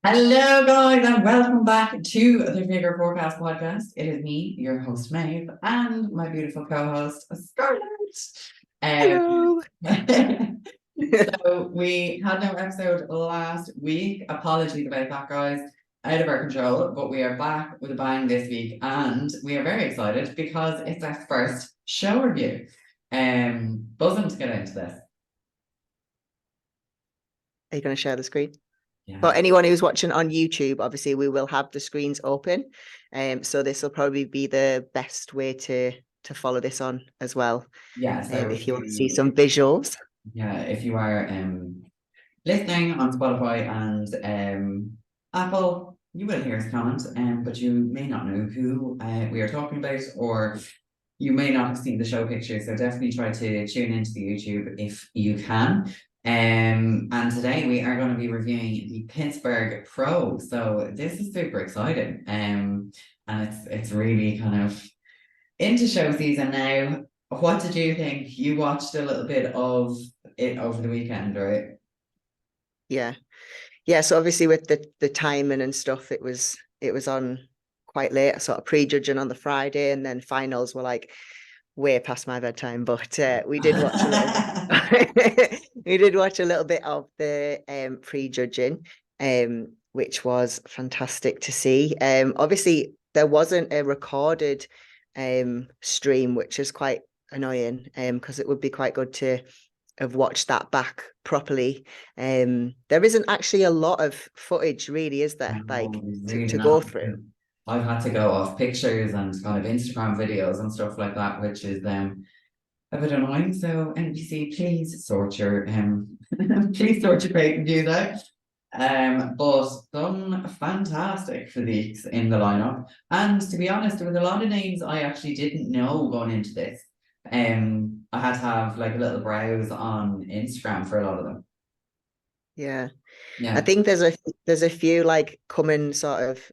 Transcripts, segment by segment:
Hello, guys, and welcome back to the Figure Forecast podcast. It is me, your host, Maeve, and my beautiful co-host, Scarlett. Hello. So we had no episode last week. Apologies about that, guys. Out of our control, but we are back with a bang this week, and we are very excited because it's our first show review. Buzzing to get into this. Are you going to share the screen? Yeah. For anyone who's watching on YouTube, obviously we will have the screens open. So this will probably be the best way to follow this on as well. Yeah. So if you want to see some visuals. Yeah, if you are listening on Spotify and Apple, you will hear us comment, but you may not know who we are talking about, or you may not have seen the show picture. So definitely try to tune into the YouTube if you can. And today we are going to be reviewing the Pittsburgh Pro. So this is super exciting. And it's really kind of into show season now. What did you think? You watched a little bit of it over the weekend, right? Yeah. So obviously with the timing and stuff, it was on quite late, sort of prejudging on the Friday, and then finals were like way past my bedtime. But we did watch a little bit. We did watch a little bit of the prejudging, which was fantastic to see. Obviously there wasn't a recorded stream, which is quite annoying, because it would be quite good to have watched that back properly. There isn't actually a lot of footage, really, is there? Like to go through. I've had to go off pictures and kind of Instagram videos and stuff like that, which is a bit annoying. So NBC, please sort your please sort your pay-per-views out. But some fantastic physiques in the lineup. And to be honest, there was a lot of names I actually didn't know going into this. I had to have like a little browse on Instagram for a lot of them. Yeah. Yeah. I think there's a few like coming sort of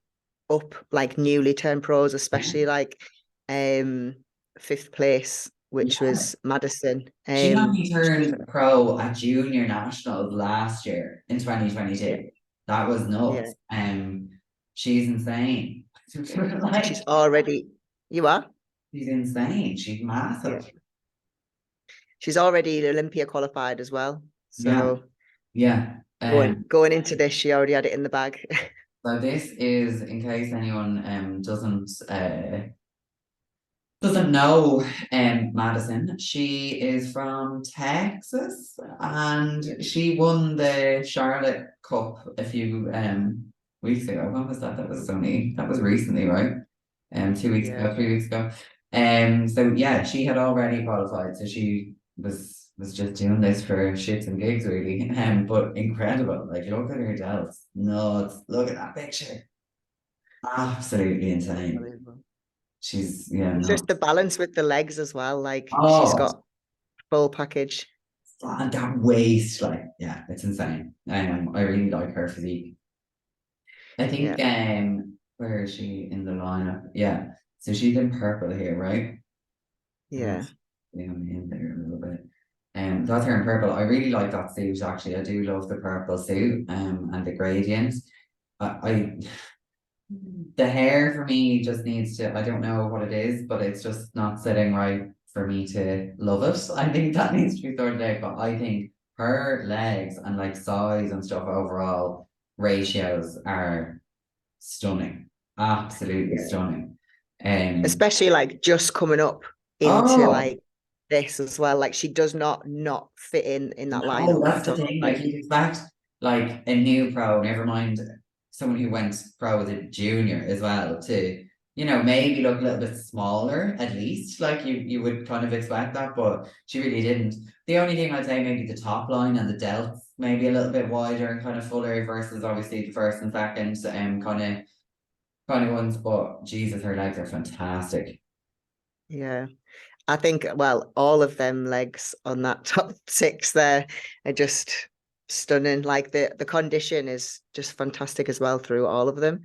up, like newly turned pros, especially like fifth place, which Yeah. was Madison. She only turned pro at junior nationals last year in 2022. Yeah. That was Yeah. nuts. She's insane. She's already, you are? She's insane. She's Yeah. massive. She's already Olympia qualified as well. Yeah. So Yeah. going into this, she already had it in the bag. So this is in case anyone doesn't know Madison. She is from Texas and she won the Charlotte Cup a few weeks ago. When was that? That was recently, right? 2 weeks Yeah. ago, 3 weeks ago. So yeah, she had already qualified, so she was just doing this for shits and gigs, really. But incredible. Like, look at her delts. Nuts. Look at that picture. Absolutely insane. Unbelievable. It's No. just the balance with the legs as well. Like she's Oh, got full package. and that waist, like, yeah, it's insane. I really like her physique. I think Yeah. where is she in the lineup? Yeah. So she's in purple here, right? Yeah. I'm in there a little bit. That's her in purple. I really like that suit actually. I do love the purple suit and the gradients. I the hair for me just needs to, I don't know what it is, but it's just not sitting right for me to love it. I think that needs to be sorted out, but I think her legs and like size and stuff overall ratios are stunning. Absolutely Yeah. stunning. Especially like just coming up into Oh, like this as well. Like she does not fit in that no, lineup that's at the all. thing. Like Like you'd expect like a new pro, never mind someone who went pro as a junior as well, to, maybe look a little bit smaller at least. Like you would kind of expect that, but she really didn't. The only thing I'd say, maybe the top line and the delts maybe a little bit wider and kind of fuller versus obviously the first and second kind of ones. But Jesus, her legs are fantastic. yeah. I think, well, all of them legs on that top six there are just stunning. Like the condition is just fantastic as well through all of them.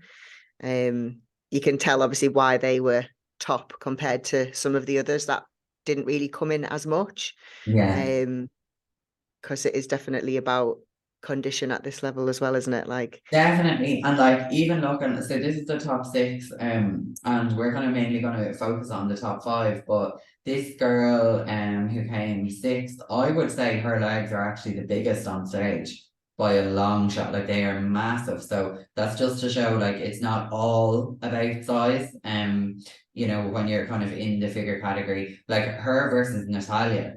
You can tell obviously why they were top compared to some of the others that didn't really come in as much. Yeah. Because it is definitely about condition at this level as well, isn't it? Like, Definitely. And like even looking, so this is the top six, and we're kind of mainly gonna focus on the top five, but this girl who came sixth, I would say her legs are actually the biggest on stage by a long shot. Like they are massive. So that's just to show like it's not all about size. When you're kind of in the figure category, like her versus Natalia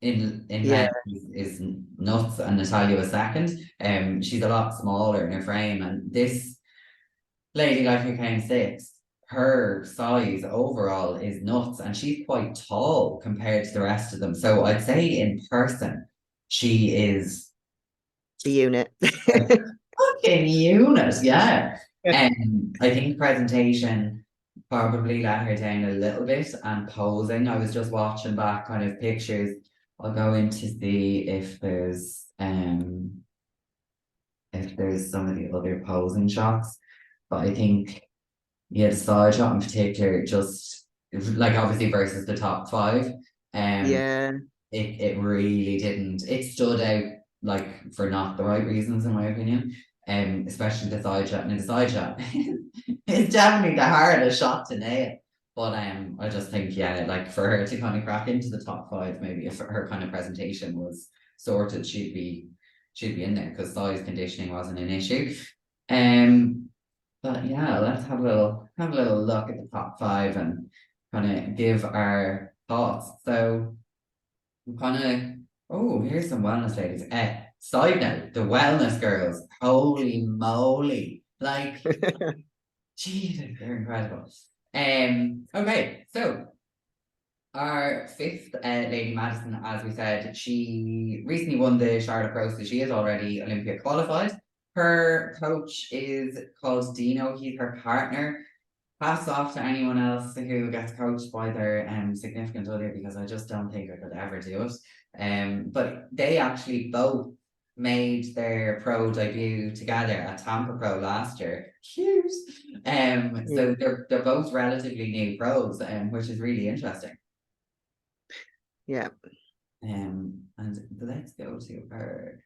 in yeah, men is nuts, and Natalia was second. She's a lot smaller in her frame, and this lady like who came sixth, her size overall is nuts, and she's quite tall compared to the rest of them. So I'd say in person, she is the unit. a fucking unit, yeah. I think presentation probably let her down a little bit, and posing. I was just watching back kind of pictures. I'll go in to see if there's some of the other posing shots. But I think yeah, the side shot in particular, just like obviously versus the top five. Um Yeah, it really didn't. It stood out like for not the right reasons, in my opinion. Especially the side shot. And the side shot it's definitely the hardest shot to nail. But I just think, yeah, like for her to kind of crack into the top five, maybe if her kind of presentation was sorted, she'd be in there because size conditioning wasn't an issue. Um, but yeah, let's have a little look at the top five and kind of give our thoughts. So kind of, oh, here's some wellness ladies. Side note, the wellness girls, holy moly. Like, Jesus, they're incredible. Okay, so our fifth lady, Madison, as we said, she recently won the Charlotte Pro, so she is already Olympia qualified. Her coach is called Dino, he's her partner. Pass off to anyone else who gets coached by their significant other, because I just don't think I could ever do it. But they actually both made their pro debut together at Tampa Pro last year. Cute. yeah, So they're both relatively new pros, which is really interesting. yeah. And let's go to our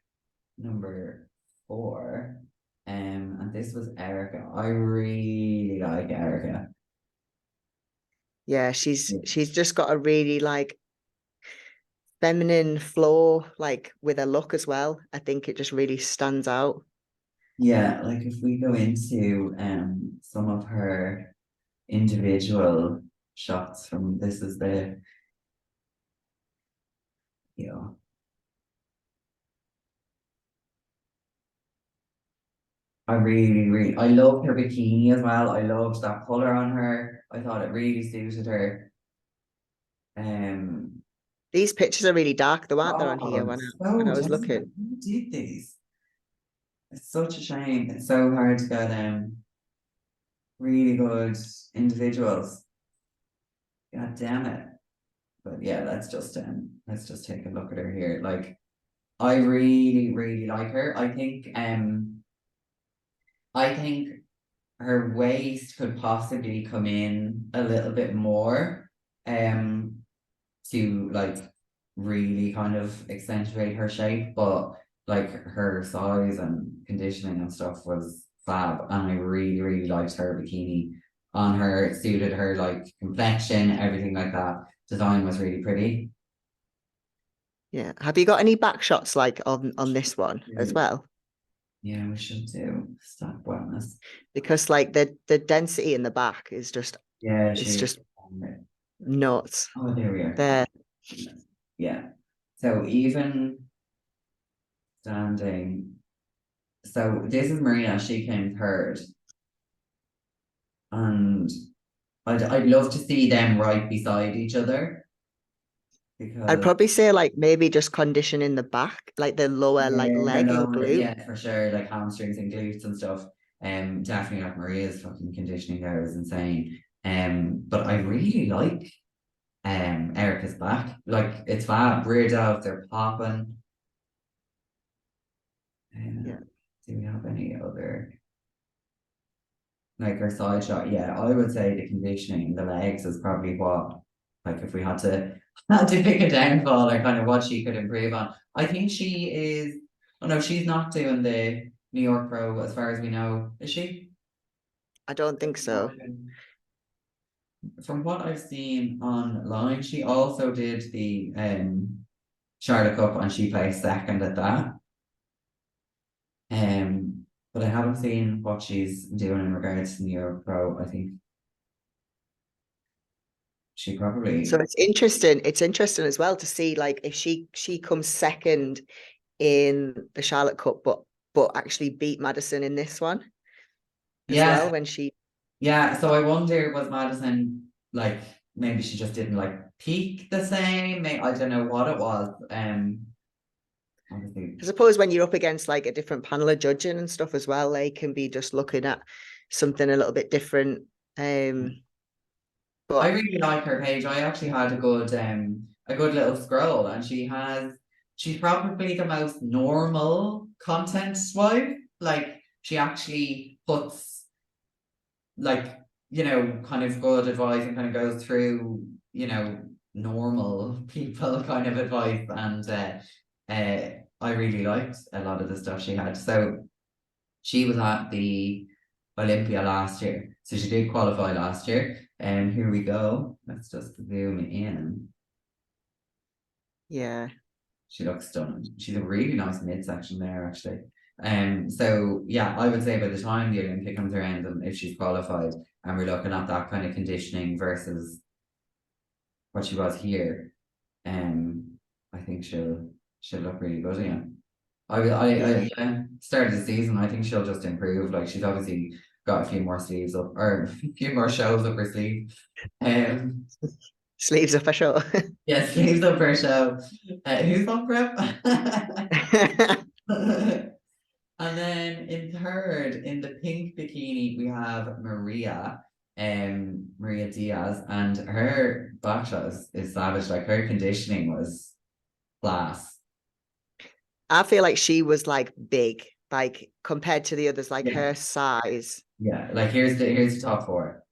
number four. And this was Erica. I really like Erica. Yeah, she's just got a really like feminine flow, like with her look as well. I think it just really stands out. Yeah, like if we go into some of her individual shots from this is the you know I loved her bikini as well. I loved that color on her. I thought it really suited her. Um These pictures are really dark, though, aren't they, on here oh, when it's when so I was different. looking. Who did these? It's such a shame. It's so hard to get really good individuals. God damn it. But yeah, let's just take a look at her here. Like I really, really like her. I think her waist could possibly come in a little bit more um to like really kind of accentuate her shape, but like her size and conditioning and stuff was fab, and I really, really liked her bikini on her. It suited her like complexion, everything like that. Design was really pretty. Yeah. Have you got any back shots like on this one as well? Yeah, we should do stock wellness. Because like the density in the back is just Yeah, it's she. just nuts. Oh, there we are. There. Yeah. So even standing. So this is Marina. She came third, and I'd love to see them right beside each other I'd because probably say like maybe just condition in the back, like the lower like yeah, her leg and lower, glute. yeah, for sure, like hamstrings and glutes and stuff. Definitely like Maria's fucking conditioning there is insane. But I really like Erica's back. Like it's fab, rear delts, they're popping. Yeah. Do we have any other like her side shot? Yeah, I would say the conditioning in the legs is probably what, like if we had to had to pick a downfall or kind of what she could improve on. I think she is Oh no, she's not doing the New York Pro as far as we know, is she? I don't think so. From what I've seen online, she also did the Charlotte Cup and she placed second at that. But I haven't seen what she's doing in regards to the Euro Pro. I think she So probably, it's interesting. It's interesting as well to see like if she comes second in the Charlotte Cup, but actually beat Madison in this one as well yeah, when she. yeah. So I wonder, was Madison like, maybe she just didn't like peak the same? Maybe, I don't know what it was. Obviously, I suppose when you're up against like a different panel of judging and stuff as well, they can be just looking at something a little bit different. I But really like her page. I actually had a good little scroll, and she's probably the most normal content swipe. Like she actually puts like, kind of good advice and kind of goes through, normal people kind of advice, and I really liked a lot of the stuff she had. So she was at the Olympia last year. So she did qualify last year. And here we go. Let's just zoom in. yeah, She looks stunning. She's a really nice midsection there, actually. So yeah, I would say by the time the Olympia comes around, and if she's qualified, and we're looking at that kind of conditioning versus what she was here, I think she'll look really good again. yeah. Yeah, start of the season, I think she'll just improve. Like she's obviously got a few more sleeves up, or a few more shows up her sleeve. Um, Sleeves up a show. yeah, sleeves up her show. Who's on prep? And then in third, in the pink bikini, we have Maria Diaz, and her backshots is savage. Like her conditioning was class. I feel like she was like big, like compared to the others, like Yeah, her size. yeah. Like here's the top four.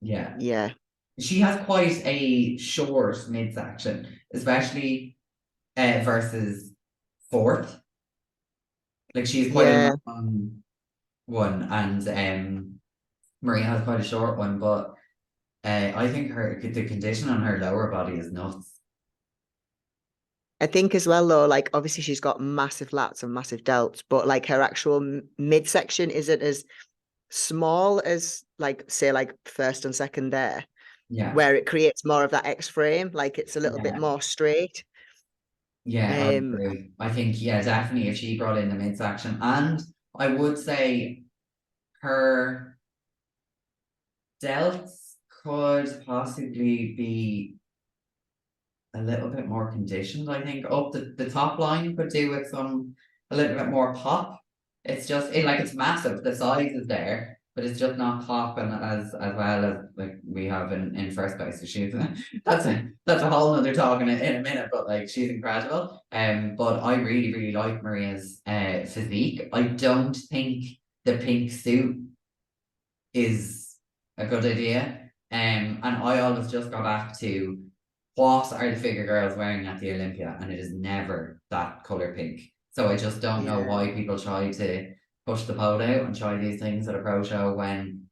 Yeah, Yeah, she has quite a short midsection, especially versus fourth. Like she's quite a yeah. long one, and Maria has quite a short one. But I think the condition on her lower body is nuts. I think as well though, like obviously she's got massive lats and massive delts, but like her actual midsection isn't as small as like say like first and second there, Yeah, where it creates more of that X frame, like it's a little bit yeah, more straight. yeah. I Um, agree. I think yeah, definitely if she brought in the midsection, and I would say her delts could possibly be a little bit more conditioned, I think. Up the top line could do with some a little bit more pop. It's just like it's massive, the size is there, but it's just not popping as well as like we have in first place. So she's that's a whole nother talk in a minute, but like she's incredible. But I really, really like Maria's physique. I don't think the pink suit is a good idea. And I always just go back to what are the figure girls wearing at the Olympia, and it is never that color pink. So I just don't know yeah, why people try to push the boat out and try these things at a pro show when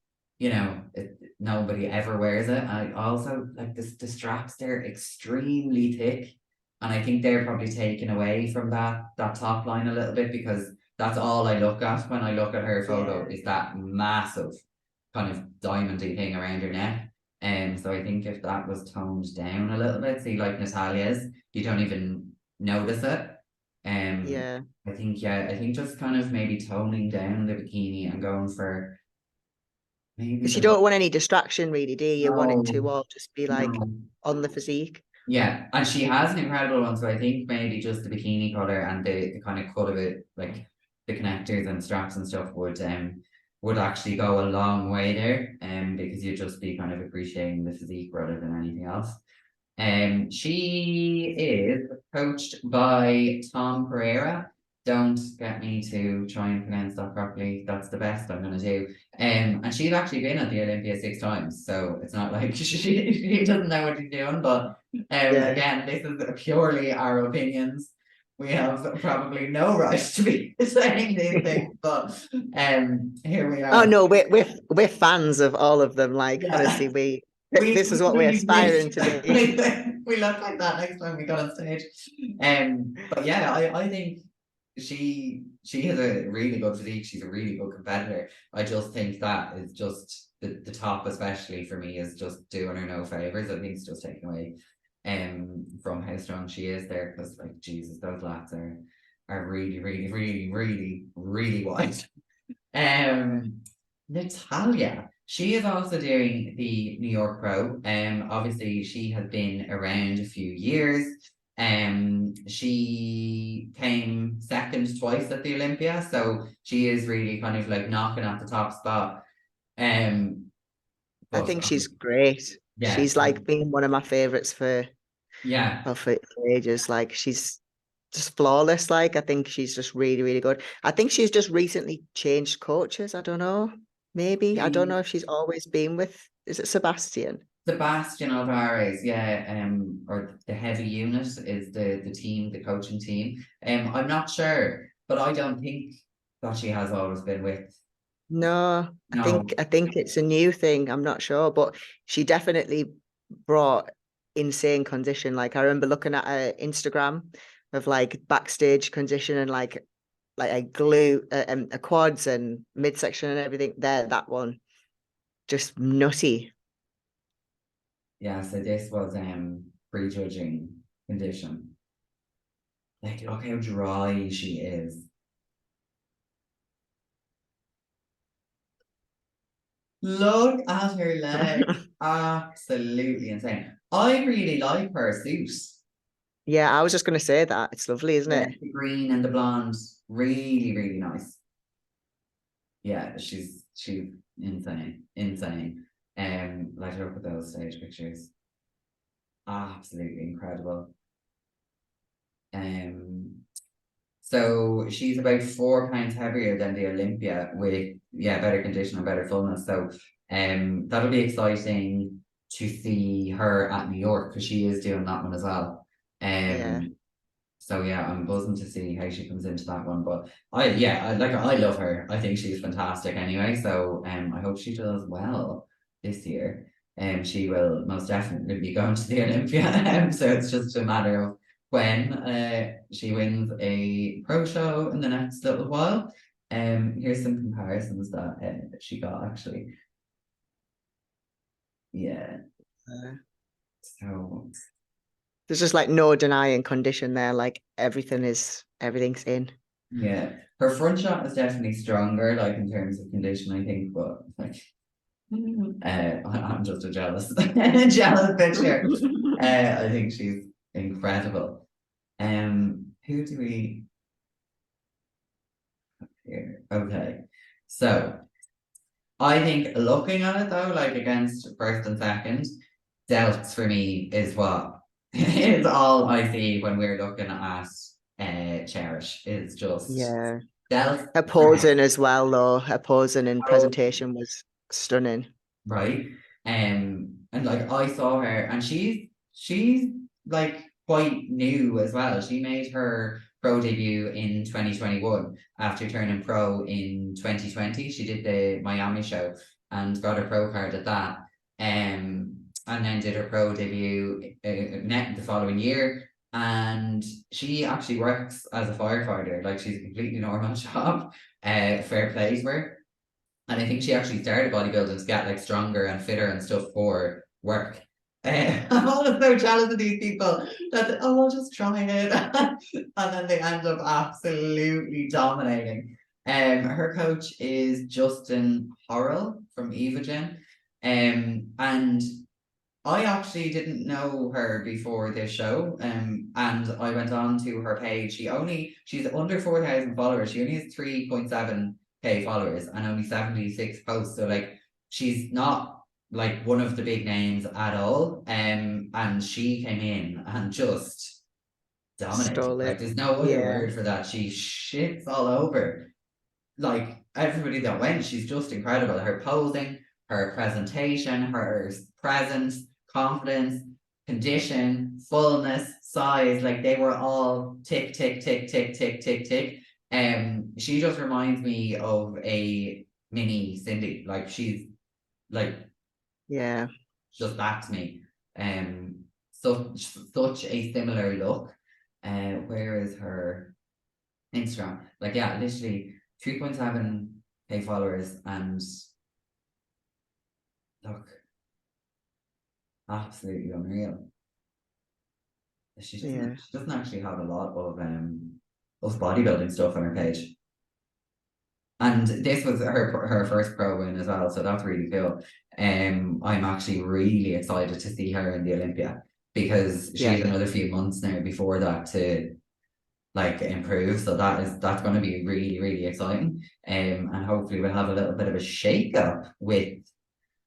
nobody ever wears it. I also like this the straps, they're extremely thick, and I think they're probably taken away from that top line a little bit, because that's all I look at when I look at her photo yeah, is that massive kind of diamondy thing around her neck. So I think if that was toned down a little bit, see like Natalia's, you don't even notice it. Um, yeah. I think just kind of maybe toning down the bikini and going for maybe Because you the don't want any distraction, really, do you? You want it no, to all just be like no. on the physique. Yeah, and she has an incredible one. So I think maybe just the bikini color and the kind of cut of it, like the connectors and straps and stuff, would actually go a long way there. Because you'd just be kind of appreciating the physique rather than anything else. She is coached by Tom Pereira. Don't get me to try and pronounce that properly. That's the best I'm gonna do. And she's actually been at the Olympia 6 times, so it's not like she doesn't know what she's doing, but Yeah. Again, this is purely our opinions. We have probably no right to be saying these things, but here we Oh are. no, we're fans of all of them. Like Yeah, honestly, this is we what we're really wish aspiring to be. we look like that next time we got on stage. But yeah, I think she has a really good physique. She's a really good competitor. I just think that is just the top, especially for me, is just doing her no favors. I think it's just taking away from how strong she is there, because like Jesus, those lats are really, really, really, really, really wide. Yeah. Natalia, she is also doing the New York Pro. Obviously she has been around a few years. She came second twice at the Olympia, so she is really kind of like knocking at the top spot. Um, I but think she's great. yeah, She's like been one of my favorites yeah, for ages. Like she's just flawless. Like I think she's just really, really good. I think she's just recently changed coaches. I don't know. Maybe. I don't she know if she's always been with, is it Sebastian? Sebastian Alvarez, yeah, or the heavy unit is the team, the coaching team. I'm not sure, but I don't think that she has always been with. No, No, I think it's a new thing. I'm not sure, but she definitely brought insane condition. Like I remember looking at her Instagram of like backstage condition and like a glute, a quads and midsection and everything there. That one just nutty. yeah. So this was prejudging condition. Like, look how dry she is. Look at her legs, absolutely insane. I really like her suit. Yeah, I was just gonna say that. It's lovely, isn't Yeah, it? the green and the blonde, really, really nice. Yeah, she's insane, insane. Let her up at those stage pictures. Absolutely incredible. Um, so she's about 4 pounds heavier than the Olympia with better condition and better fullness. So that'll be exciting to see her at New York because she is doing that one as well. Yeah. Um so yeah, I'm buzzing to see how she comes into that one. But I love her. I think she's fantastic anyway. So I hope she does well this year. She will most definitely be going to the Olympia. So it's just a matter of when she wins a pro show in the next little while. Here's some comparisons that she got actually. Yeah. Uh, So there's just like no denying condition there. Like everything's in. yeah, her front shot is definitely stronger, like in terms of condition, I think, but like I'm just a jealous jealous bitch here. I think she's incredible. Who do we here? Okay. So I think looking at it though, like against first and second, delts for me is what is all I see when we're looking at Cherish. It's just Yeah. delts. Her posing as well, though. Her posing and presentation was stunning. Right? And like I saw her, and she's like quite new as well. She made her pro debut in 2021 after turning pro in 2020. She did the Miami show and got her pro card at that. And then did her pro debut the following year. And she actually works as a firefighter, like she's a completely normal job. Fair play to her. And I think she actually started bodybuilding to get like stronger and fitter and stuff for work. I'm always so jealous of these people that I'll just try it, and then they end up absolutely dominating. Her coach is Justin Horrell from Evogen, and I actually didn't know her before this show, and I went on to her page. She's under 4,000 followers. She only has 3.7K followers and only 76 posts. So like, she's not like one of the big names at all. And she came in and just dominated. Stole Like, it. there's no other Yeah. word for that. She shits all over like everybody that went, she's just incredible. Her posing, her presentation, her presence, confidence. condition, fullness, size, like they were all tick, tick, tick, tick, tick, tick, tick. She just reminds me of a mini Cindy. Like she's like Yeah. just that to me. Such a similar look. Where is her Instagram? Like, yeah, literally 3.7K followers, and look, absolutely unreal. Yeah. She doesn't actually have a lot of bodybuilding stuff on her page. And this was her first pro win as well, so that's really cool. I'm actually really excited to see her in the Olympia, because she Yeah. has another few months now before that to like improve. So that's going to be really, really exciting. And hopefully we'll have a little bit of a shake up with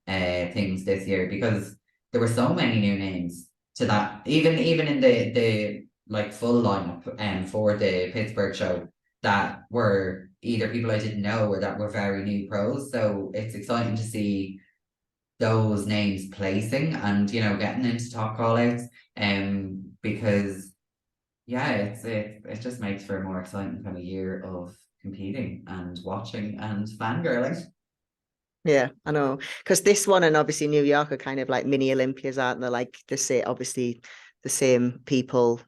things this year, because there were so many new names to that. Even in the like full lineup for the Pittsburgh show, that were either people I didn't know or that were very new pros. So it's exciting to see those names placing and getting into top call outs. Because yeah, it just makes for a more exciting kind of year of competing and watching and fangirling. Yeah, I know. Because this one and obviously New York are kind of like mini Olympias, aren't they? Like they say, obviously the same people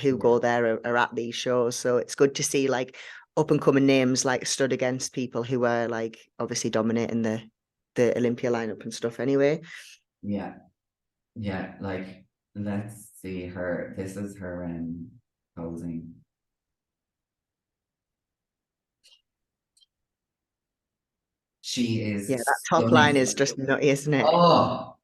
who Yeah. go there are at these shows. So it's good to see like up and coming names like stood against people who are like obviously dominating the Olympia lineup and stuff anyway. Yeah. Yeah, like let's see her. This is her posing. She Yeah, that is top line stunning. is just nutty, isn't it? Oh,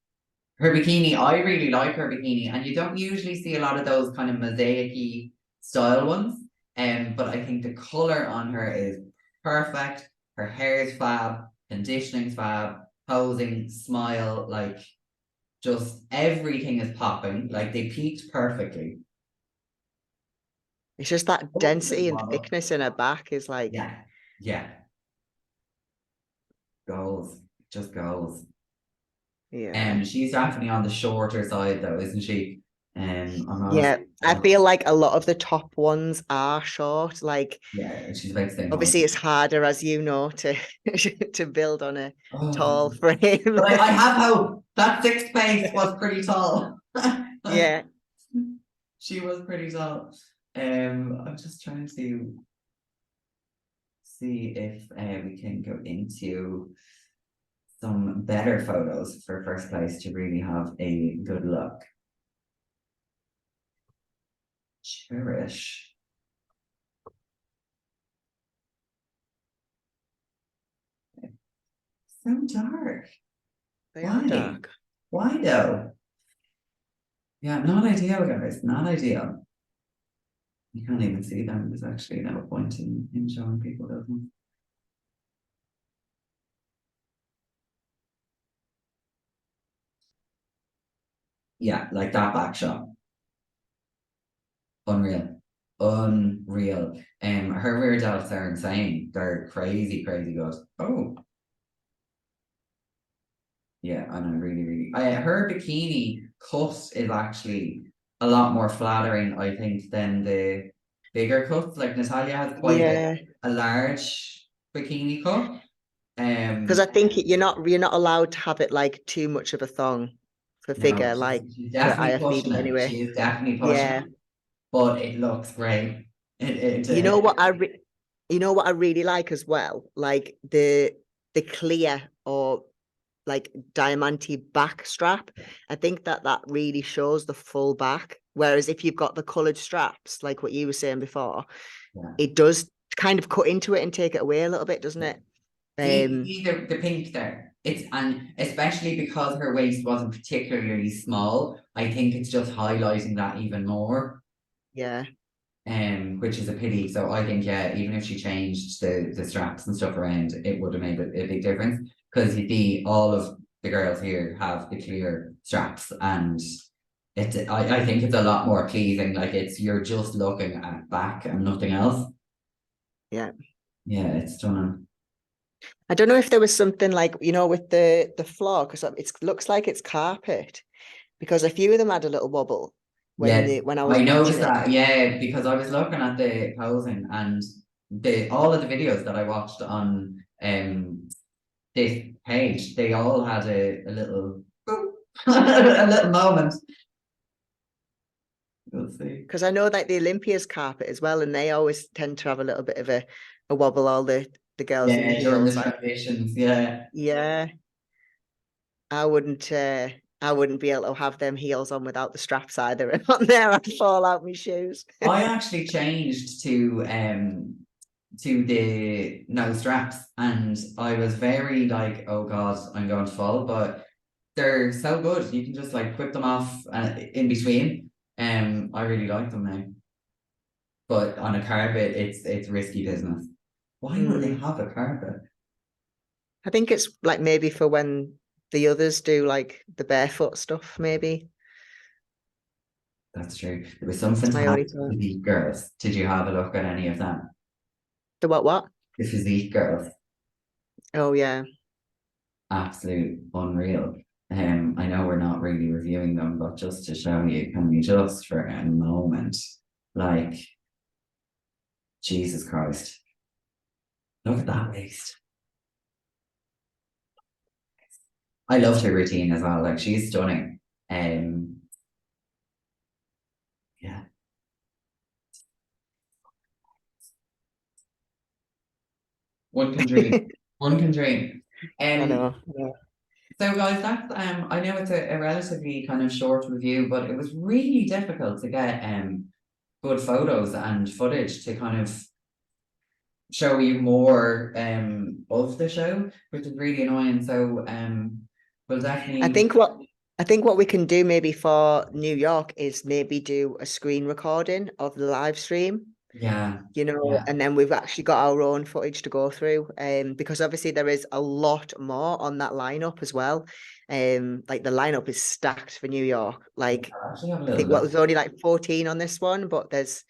her bikini. I really like her bikini, and you don't usually see a lot of those kind of mosaic-y style ones. But I think the color on her is perfect. Her hair is fab, conditioning's fab, posing, smile, like just everything is popping. Like they peaked perfectly. It's just that Oh, the density and model. thickness in her back is like, Yeah, yeah, goals, just goals. yeah. And she's definitely on the shorter side though, isn't she? I'm not. Yeah, I feel like a lot of the top ones are short. Like Yeah, she's about the same height. obviously it's harder, as you know, to to build on a Oh, tall frame. but I have hope. That sixth place was pretty tall. Yeah. She was pretty tall. I'm just trying to see if we can go into some better photos for first place to really have a good look. Cherish. So dark. They are Why? dark. Why though? Yeah, not ideal, guys. Not ideal. You can't even see them. There's actually no point in showing people those ones. Yeah, like that back shot. Unreal. Unreal. Her rear delts are insane. They're crazy, crazy good. Oh, yeah, I know, really, really. Her bikini cut is actually a lot more flattering, I think, than the bigger cuts. Like Natalia has quite Yeah, a large bikini cut. because I Um, think you're not allowed to have it like too much of a thong for no, figure, like she's for definitely pushing IFBB it. anyway. She is definitely pushing Yeah. it, but it looks great. You know what you know what I really like as well? Like the clear or like diamante back strap. I think that that really shows the full back. Whereas if you've got the coloured straps, like what you were saying before, Yeah. it does kind of cut into it and take it away a little bit, doesn't Yeah. it? See the pink there. It's and especially because her waist wasn't particularly small, I think it's just highlighting that even more. Yeah, Which is a pity. So I think yeah, even if she changed the straps and stuff around, it would have made a big difference. Because you see, all of the girls here have the clear straps, and I think it's a lot more pleasing. Like it's you're just looking at back and nothing else. yeah. Yeah, it's stunning. I don't know if there was something like, you know, with the floor, because it looks like it's carpet. because a few of them had a little wobble when Yes, I was I watching noticed it. that. Yeah, because I was looking at the posing and the all of the videos that I watched on this page, they all had a little a little moment. We'll see. Because I know like the Olympia's carpet as well, and they always tend to have a little bit of a wobble, all the girls in the Yeah, during the heels. Like, transitions, yeah. yeah, I wouldn't be able to have them heels on without the straps either. On there, I'd fall out my shoes. I actually changed to the no straps and I was very like, oh God, I'm going to fall, but they're so good. You can just like whip them off in between. I really like them now. But on a carpet, it's risky business. Why would they Mm. have a carpet? I think it's like maybe for when the others do like the barefoot stuff, maybe. That's true. There was some That's my only fantastic thought. physique girls. Did you have a look at any of them? The what? The physique girls. Oh yeah. Absolute unreal. I know we're not really reviewing them, but just to show you, can we just for a moment, like, Jesus Christ, look at that waist. I loved her routine as well. Like, she's stunning. Yeah, one can dream. One can dream. I Um, know. Yeah. so guys, that's I know it's a relatively kind of short review, but it was really difficult to get good photos and footage to kind of show you more of the show, which is really annoying. So we'll I definitely think what I think what we can do maybe for New York is maybe do a screen recording of the live stream, yeah, you know, yeah, and then we've actually got our own footage to go through. Because obviously there is a lot more on that lineup as well. Like the lineup is stacked for New York. yeah. Like I'll actually have a I little think what look. was only like 14 on this one, but there's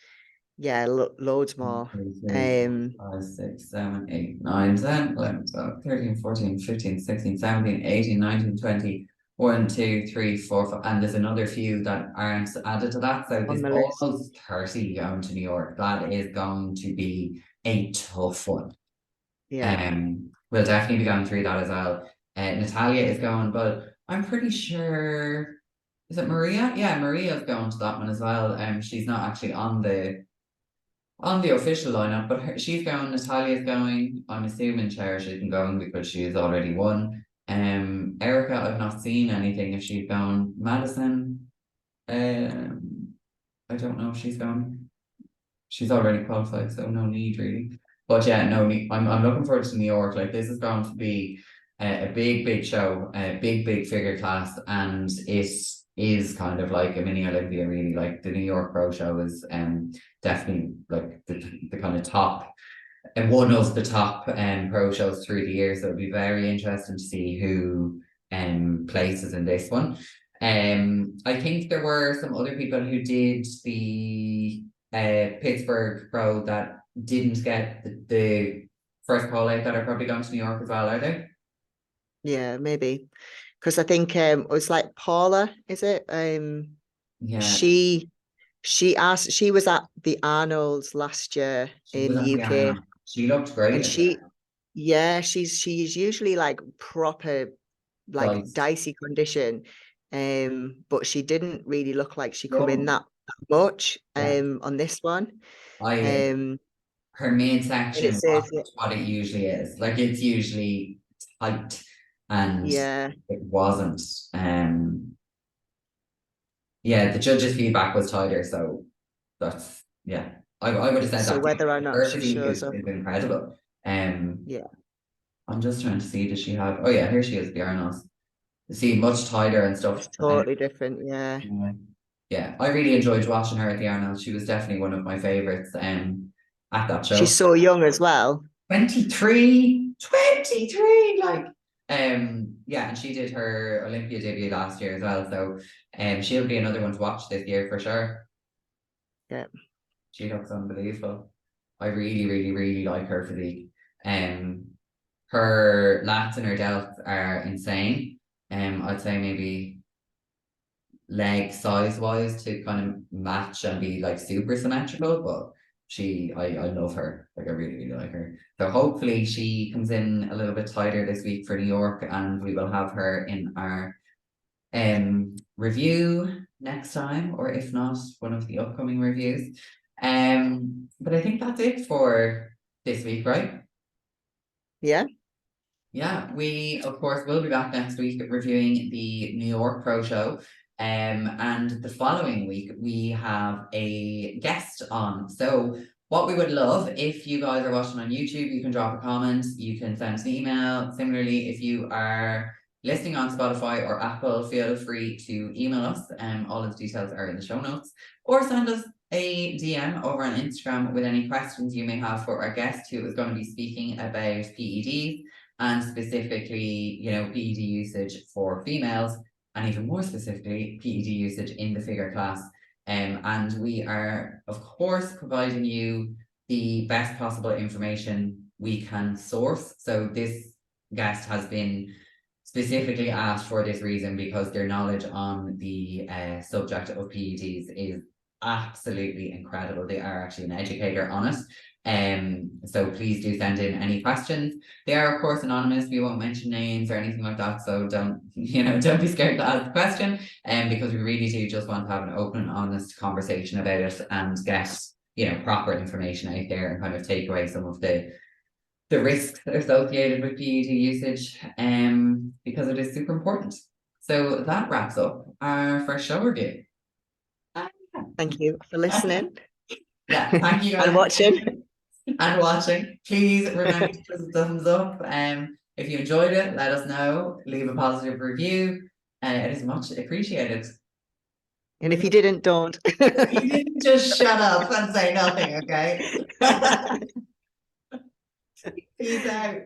yeah, loads One, more. two, three, four, Um, 5, 6, 7, 8, 9, 10, 11, 12, 13, 14, 15, 16, 17, 18, 19, 20. 1, 2, 3, 4, 5, and there's another few that aren't added to that. So on there's the list. almost 30 going to New York. That is going to be a tough one. Yeah. We'll definitely be going through that as well. Natalia is going, but I'm pretty sure is it Maria? Yeah, Maria's going to that one as well. She's not actually on the official lineup, but she's going. Natalia's going. I'm assuming Cherish isn't going because she's already won. Erica, I've not seen anything if she's going. Madison, I don't know if she's going. She's already qualified, so no need really. But yeah, no need. I'm looking forward to New York. Like this is going to be a big show, a big figure class, and it is kind of like a mini Olympia. Really, like the New York Pro Show is definitely like the kind of top and one of the top pro shows through the year. So it'll be very interesting to see who places in this one. I think there were some other people who did the Pittsburgh Pro that didn't get the first call out that are probably going to New York as well, are they? Yeah, maybe. Because I think it was like Paula, is it? Yeah, She she was at the Arnold's last year she in was at the UK, Arena. She looked great and at the yeah, she's usually like proper like dice. dicey condition. But she didn't really look like she come in Young. that much Yeah. on this one. I Um her main and it section says wasn't what it usually is. Like it's usually tight and yeah, it wasn't. Yeah, the judges' feedback was tighter, so that's yeah. I would have said so that. whether or not Her she physique shows up, is incredible. yeah, I'm just trying to see, does she have oh yeah, here she is at the Arnos. See, much tighter and stuff. it's totally different. Yeah, Yeah, yeah, I really enjoyed watching her at the Arnold. She was definitely one of my favorites at that she's show. so young as well. 23, 23, like yeah, and she did her Olympia debut last year as well. So she'll be another one to watch this year for sure. Yeah. She looks unbelievable. I really like her physique. Um her lats and her delts are insane. I'd say maybe leg size wise to kind of match and be like super symmetrical, but I love her. Like I really, really like her. So hopefully she comes in a little bit tighter this week for New York, and we will have her in our review next time, or if not, one of the upcoming reviews. But I think that's it for this week, right? Yeah. Yeah, we of course will be back next week reviewing the New York Pro Show. And the following week we have a guest on. So what we would love, if you guys are watching on YouTube, you can drop a comment, you can send us an email. Similarly, if you are listening on Spotify or Apple, feel free to email us. All of the details are in the show notes, or send us a DM over on Instagram with any questions you may have for our guest who is going to be speaking about PEDs, and specifically, PED usage for females, and even more specifically, PED usage in the figure class. And we are, of course, providing you the best possible information we can source. So this guest has been specifically asked for this reason, because their knowledge on the subject of PEDs is absolutely incredible. They are actually an educator on it. So please do send in any questions. They are of course anonymous. We won't mention names or anything like that. So don't be scared to ask the question. Because we really do just want to have an open and honest conversation about it, and get proper information out there, and kind of take away some of the risks associated with PED usage, because it is super important. So that wraps up our first show review. Thank you for listening. Yeah, thank you guys. And watching. And watching. Please remember to give us a thumbs up. If you enjoyed it, let us know. Leave a positive review. It is much appreciated. And if you didn't, don't. You didn't just shut up and say nothing, okay? Peace out.